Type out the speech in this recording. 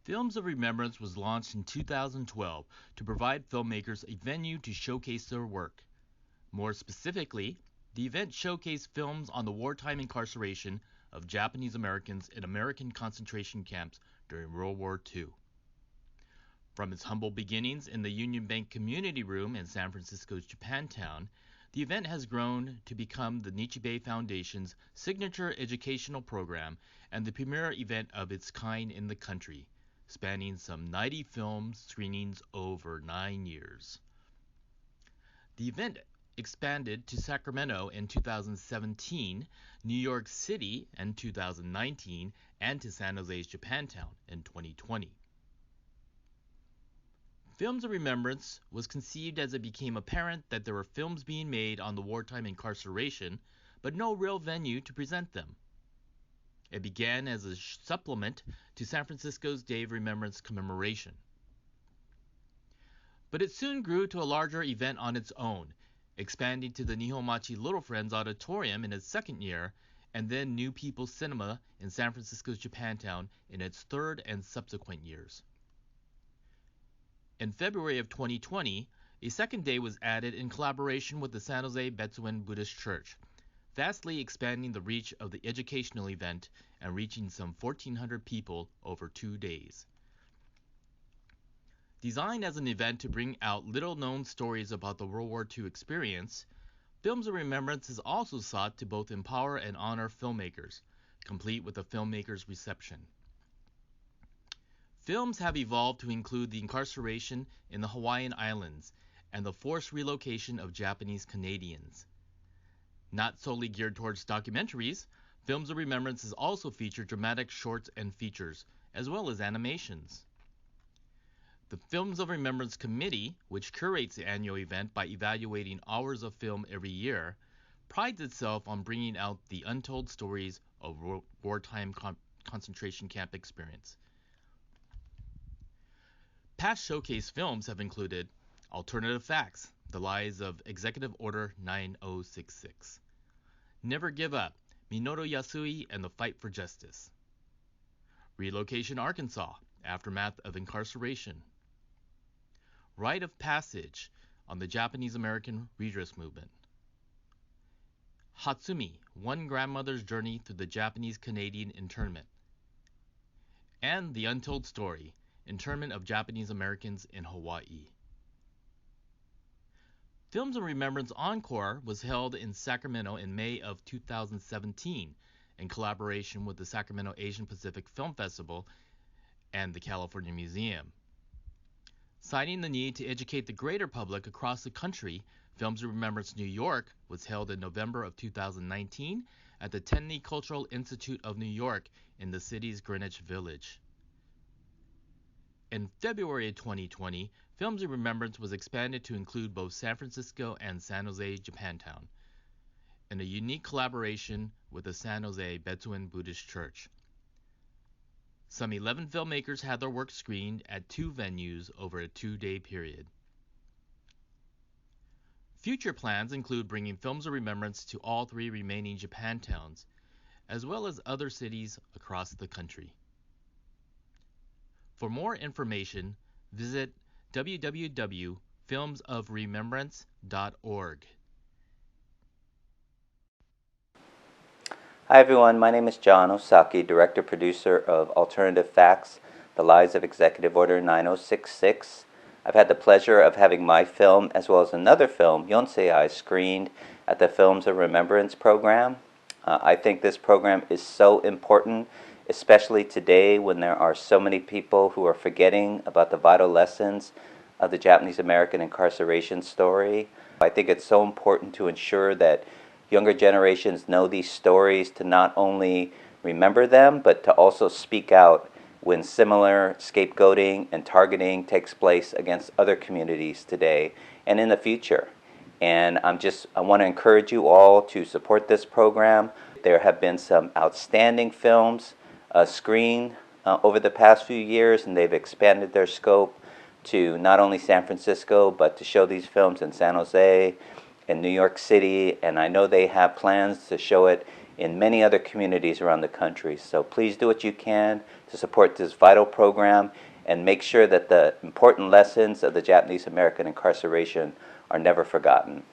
Films of Remembrance was launched in 2012 to provide filmmakers a venue to showcase their work. More specifically, the event showcased films on the wartime incarceration of Japanese Americans in American concentration camps during World War II. From its humble beginnings in the Union Bank Community Room in San Francisco's Japantown, the event has grown to become the Nichi Bei Foundation's signature educational program and the premier event of its kind in the country, spanning some 90 film screenings over 9 years. The event expanded to Sacramento in 2017, New York City in 2019, and to San Jose's Japantown in 2020. Films of Remembrance was conceived as it became apparent that there were films being made on the wartime incarceration, but no real venue to present them. It began as a supplement to San Francisco's Day of Remembrance commemoration. But it soon grew to a larger event on its own, expanding to the Nihonmachi Little Friends Auditorium in its second year, and then New People's Cinema in San Francisco's Japantown in its third and subsequent years. In February of 2020, a second day was added in collaboration with the San Jose Betsuin Buddhist Church, vastly expanding the reach of the educational event and reaching some 1,400 people over 2 days. Designed as an event to bring out little-known stories about the World War II experience, Films of Remembrance has also sought to both empower and honor filmmakers, complete with a filmmaker's reception. Films have evolved to include the incarceration in the Hawaiian Islands and the forced relocation of Japanese Canadians. Not solely geared towards documentaries, Films of Remembrance has also featured dramatic shorts and features, as well as animations. The Films of Remembrance Committee, which curates the annual event by evaluating hours of film every year, prides itself on bringing out the untold stories of wartime concentration camp experience. Past showcase films have included Alternative Facts, The Lies of Executive Order 9066, Never Give Up, Minoru Yasui and the Fight for Justice, Relocation Arkansas, Aftermath of Incarceration, Rite of Passage on the Japanese American Redress Movement, Hatsumi, One Grandmother's Journey Through the Japanese Canadian Internment, and The Untold Story, Internment of Japanese Americans in Hawaii. Films of Remembrance Encore was held in Sacramento in May of 2017 in collaboration with the Sacramento Asian Pacific Film Festival and the California Museum. Citing the need to educate the greater public across the country, Films of Remembrance New York was held in November of 2019 at the Tenley Cultural Institute of New York in the city's Greenwich Village. In February 2020, Films of Remembrance was expanded to include both San Francisco and San Jose Japantown, in a unique collaboration with the San Jose Betsuin Buddhist Church. Some 11 filmmakers had their work screened at 2 venues over a 2-day period. Future plans include bringing Films of Remembrance to all 3 remaining Japantowns, as well as other cities across the country. For more information, visit www.filmsofremembrance.org. Hi everyone, my name is John Osaki, Director-Producer of Alternative Facts, The Lies of Executive Order 9066. I've had the pleasure of having my film, as well as another film, Yonsei, screened at the Films of Remembrance program. I think this program is so important, especially today when there are so many people who are forgetting about the vital lessons of the Japanese American incarceration story. I think it's so important to ensure that younger generations know these stories, to not only remember them, but to also speak out when similar scapegoating and targeting takes place against other communities today and in the future. And I want to encourage you all to support this program. There have been some outstanding films screened over the past few years, and they've expanded their scope to not only San Francisco, but to show these films in San Jose, in New York City, and I know they have plans to show it in many other communities around the country. So please do what you can to support this vital program and make sure that the important lessons of the Japanese American incarceration are never forgotten.